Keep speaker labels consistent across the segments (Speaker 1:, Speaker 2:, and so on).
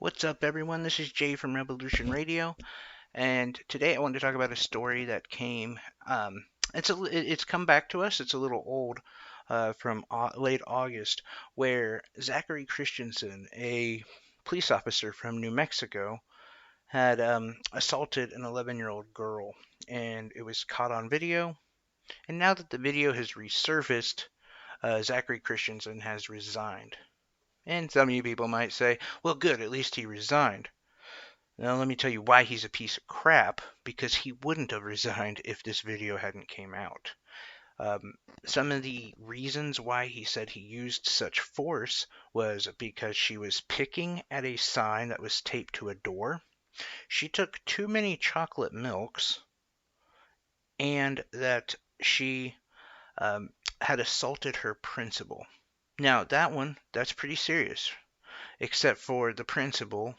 Speaker 1: What's up, everyone? This is Jay from Revolution Radio, and today I wanted to talk about a story that came. It's come back to us. It's a little old, from late August, where Zachary Christensen, a police officer from New Mexico, had assaulted an 11-year-old girl, and it was caught on video. And now that the video has resurfaced, Zachary Christensen has resigned. And some of you people might say, well, good, at least he resigned. Now let me tell you why he's a piece of crap, because he wouldn't have resigned if this video hadn't came out. Um, some of the reasons why he said he used such force was because she was picking at a sign that was taped to a door. She took too many chocolate milks, and that she um, had assaulted her principal. Now that's pretty serious, except for the principal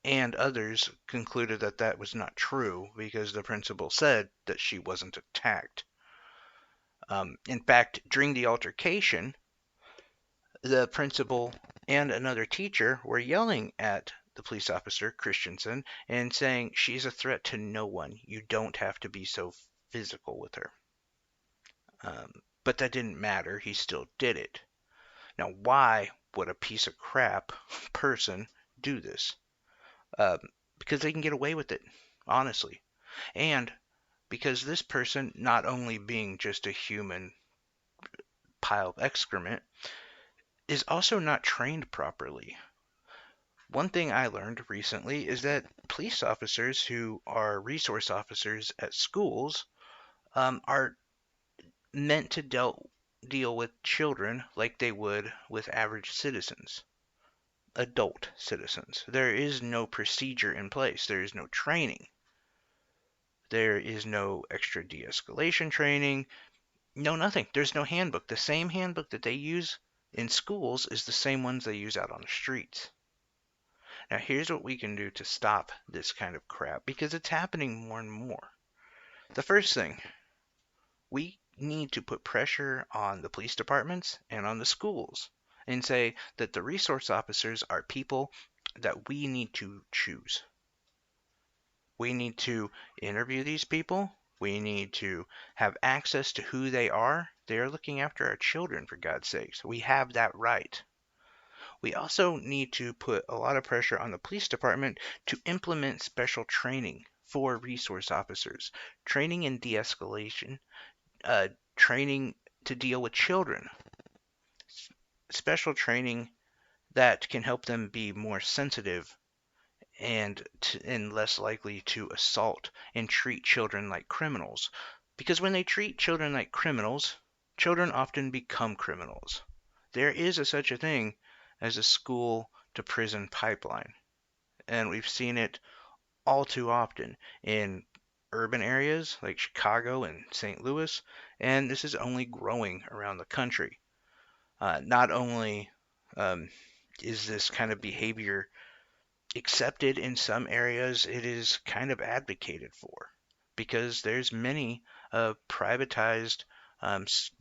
Speaker 1: and others concluded that that was not true because the principal said that she wasn't attacked. In fact, during the altercation, the principal and another teacher were yelling at the police officer, Christensen, and saying, "She's a threat to no one. You don't have to be so physical with her." Um, but that didn't matter. He still did it. Now, why would a piece of crap person do this? Um, because they can get away with it, honestly. And because this person, not only being just a human pile of excrement, is also not trained properly. One thing I learned recently is that police officers who are resource officers at schools are meant to deal with children like they would with average citizens, adult citizens. There is no procedure in place, there is no training, there is no extra de escalation training. No, nothing. There's no handbook. The same handbook that they use in schools is the same ones they use out on the streets. Now, here's what we can do to stop this kind of crap because it's happening more and more. The first thing, we need to put pressure on the police departments and on the schools and say that the resource officers are people that we need to choose. We need to interview these people. We need to have access to who they are. They are looking after our children, for God's sakes. We have that right. We also need to put a lot of pressure on the police department to implement special training for resource officers, training in de escalation, training to deal with children, special training that can help them be more sensitive and less likely to assault and treat children like criminals. Because when they treat children like criminals, children often become criminals. There is such a thing as a school to prison pipeline, and we've seen it all too often in urban areas like Chicago and St. Louis, and this is only growing around the country. Not only um, is this kind of behavior accepted in some areas, it is kind of advocated for because there's many privatized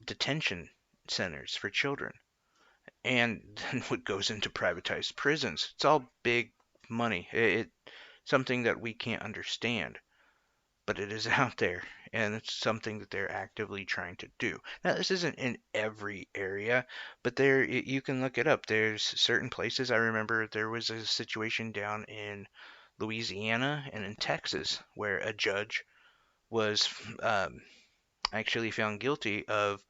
Speaker 1: detention centers for children, and then what goes into privatized prisons. It's all big money. It's something that we can't understand, but it is out there, and it's something that they're actively trying to do. Now, this isn't in every area, but there you can look it up. There's certain places. I remember there was a situation down in Louisiana and in Texas where a judge was actually found guilty of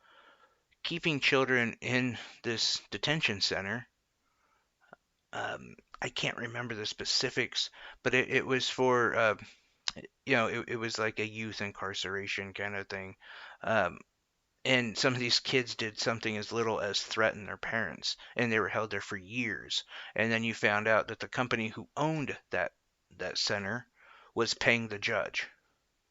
Speaker 1: keeping children in this detention center. I can't remember the specifics, but it was for it was like a youth incarceration kind of thing. Um, and some of these kids did something as little as threaten their parents, and they were held there for years. And then you found out that the company who owned that center was paying the judge.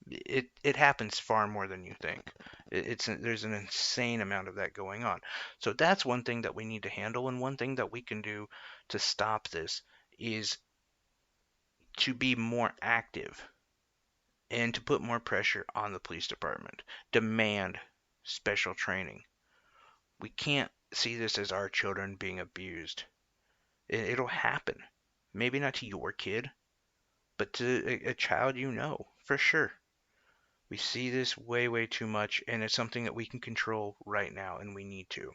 Speaker 1: It happens far more than you think. There's an insane amount of that going on. So that's one thing that we need to handle, and one thing that we can do to stop this is to be more active and to put more pressure on the police department. Demand special training. We can't see this as our children being abused. It'll happen. Maybe not to your kid, but to a child you know, for sure. We see this way, way too much, and it's something that we can control right now, and we need to.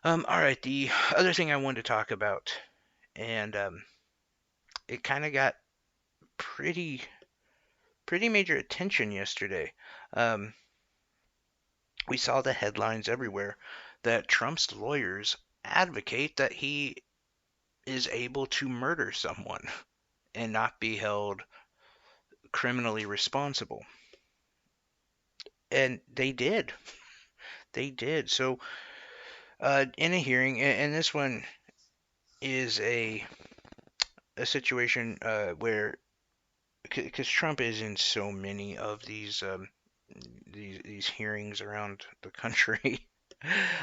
Speaker 1: All right, the other thing I wanted to talk about, and it kind of got pretty, pretty major attention yesterday. Um, we saw the headlines everywhere that Trump's lawyers advocate that he is able to murder someone and not be held criminally responsible. And they did. They did. So, in a hearing, and this one is a situation where, because Trump is in so many of these hearings around the country.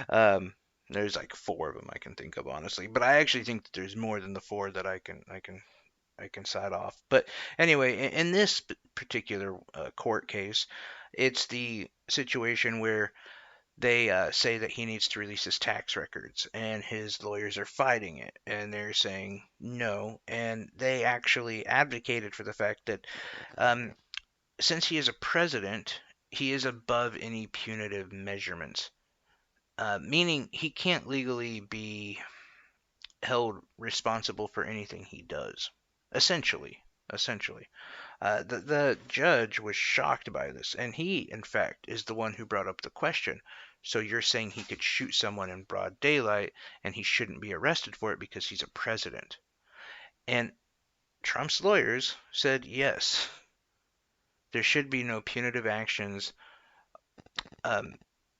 Speaker 1: um, there's like four of them I can think of, honestly, but I actually think that there's more than the four that I can side off. But anyway, in this particular court case, it's the situation where they say that he needs to release his tax records, and his lawyers are fighting it, and they're saying no, and they actually advocated for the fact that um, since he is a president, he is above any punitive measurements, meaning he can't legally be held responsible for anything he does. Essentially. The judge was shocked by this, and he, in fact, is the one who brought up the question. So you're saying he could shoot someone in broad daylight, and he shouldn't be arrested for it because he's a president? And Trump's lawyers said yes, there should be no punitive actions um,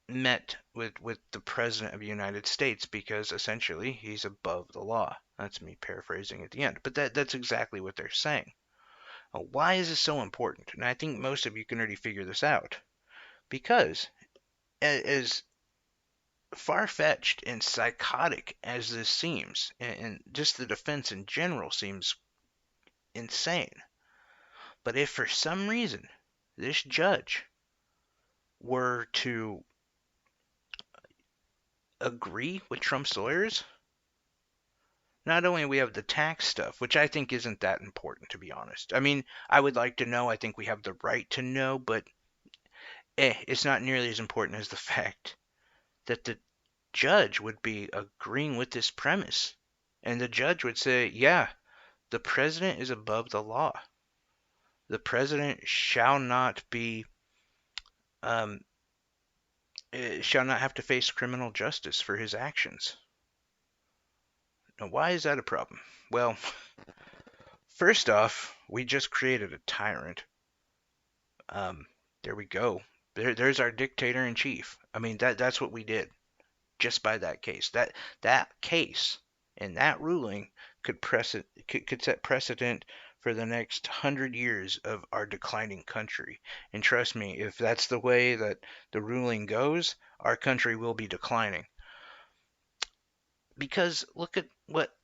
Speaker 1: met with the president of the United States because essentially he's above the law. That's me paraphrasing at the end, but that's exactly what they're saying. Now, why is this so important? And I think most of you can already figure this out. Because as far-fetched and psychotic as this seems, and just the defense in general seems insane, but if for some reason this judge were to agree with Trump's lawyers, not only we have the tax stuff, which I think isn't that important, to be honest. I mean, I would like to know. I think we have the right to know, but it's not nearly as important as the fact that the judge would be agreeing with this premise. And the judge would say, yeah, the president is above the law. The president shall not be, um, shall not have to face criminal justice for his actions. Now, why is that a problem? Well, first off, we just created a tyrant. There we go. There's our dictator in chief. I mean, that's what we did just by that case. That case and that ruling could set precedent for the next 100 years of our declining country. And trust me, if that's the way that the ruling goes, our country will be declining. Because look at what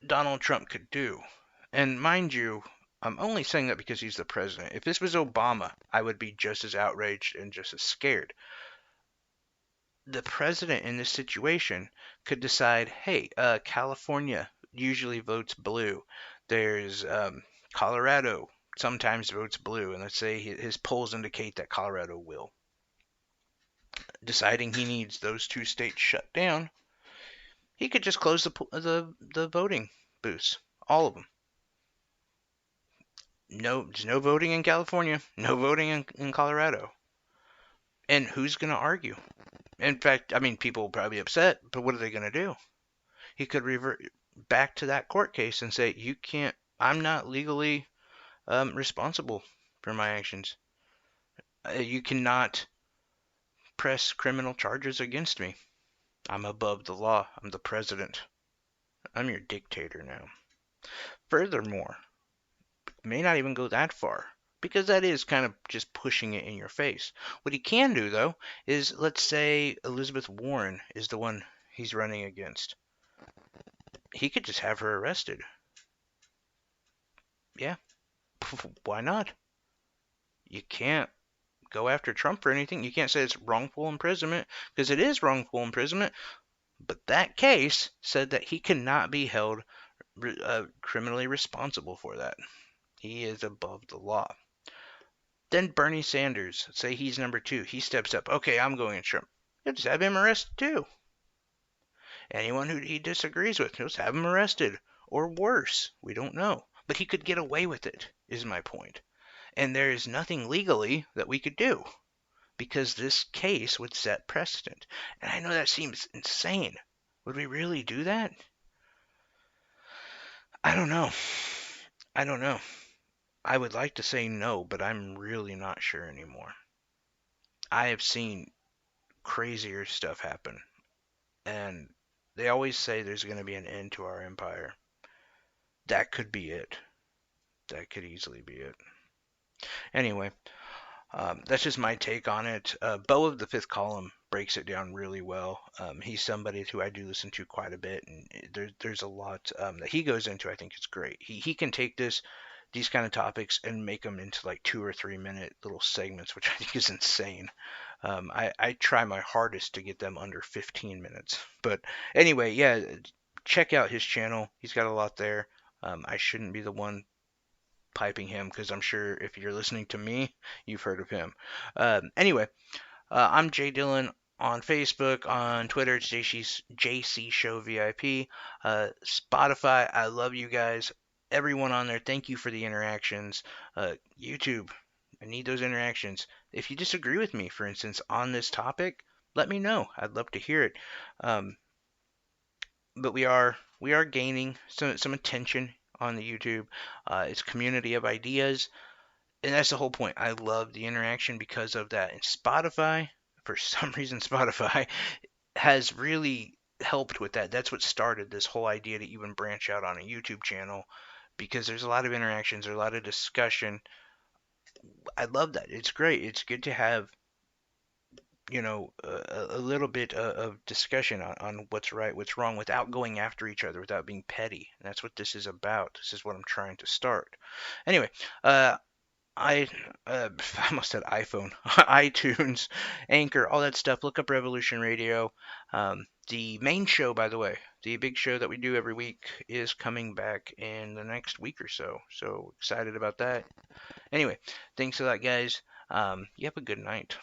Speaker 1: Donald Trump could do. And mind you, I'm only saying that because he's the president. If this was Obama, I would be just as outraged and just as scared. The president in this situation could decide, hey, California usually votes blue. There's Colorado sometimes votes blue, and let's say his polls indicate that Colorado will. Deciding he needs those two states shut down, he could just close the voting booths, all of them. No, there's no voting in California, no voting in Colorado. And who's going to argue? In fact, I mean, people will probably be upset, but what are they going to do? He could revert back to that court case and say, you can't, I'm not legally responsible for my actions. You cannot press criminal charges against me. I'm above the law. I'm the president. I'm your dictator now. Furthermore, may not even go that far, because that is kind of just pushing it in your face. What he can do, though, is let's say Elizabeth Warren is the one he's running against. He could just have her arrested. Yeah, why not? You can't go after Trump for anything. You can't say it's wrongful imprisonment, because it is wrongful imprisonment. But that case said that he cannot be held criminally responsible for that. He is above the law. Then Bernie Sanders, say he's number two, he steps up. Okay, I'm going to Trump. You'll just have him arrested too. Anyone who he disagrees with, just have him arrested. Or worse, we don't know. But he could get away with it, is my point. And there is nothing legally that we could do because this case would set precedent. And I know that seems insane. Would we really do that? I don't know. I don't know. I would like to say no, but I'm really not sure anymore. I have seen crazier stuff happen, and they always say there's going to be an end to our empire. That could be it. That could easily be it. Anyway, that's just my take on it. Bo of the Fifth Column breaks it down really well. He's somebody who I do listen to quite a bit, and there's a lot that he goes into. I think it's great. He can take these kind of topics and make them into like 2 or 3 minute little segments, which I think is insane. I try my hardest to get them under 15 minutes. But anyway, yeah, check out his channel. He's got a lot there. I shouldn't be the one piping him because I'm sure if you're listening to me, you've heard of him. Anyway, I'm Jay Dillon on Facebook, on Twitter, it's JC Show VIP. Spotify, I love you guys. Everyone on there, thank you for the interactions. YouTube, I need those interactions. If you disagree with me, for instance, on this topic, let me know. I'd love to hear it. Um, but we are gaining some attention on the YouTube. It's a community of ideas, and that's the whole point. I love the interaction because of that. And Spotify, for some reason, Spotify has really helped with that. That's what started this whole idea to even branch out on a YouTube channel because there's a lot of interactions, there's a lot of discussion. I love that. It's great. It's good to have a little bit of discussion on what's right, what's wrong, without going after each other, without being petty. And that's what this is about. This is what I'm trying to start. Anyway, I I almost said iPhone, iTunes, Anchor, all that stuff. Look up Revolution Radio. The main show, by the way, the big show that we do every week is coming back in the next week or so. So excited about that. Anyway, thanks a lot, guys. You have a good night.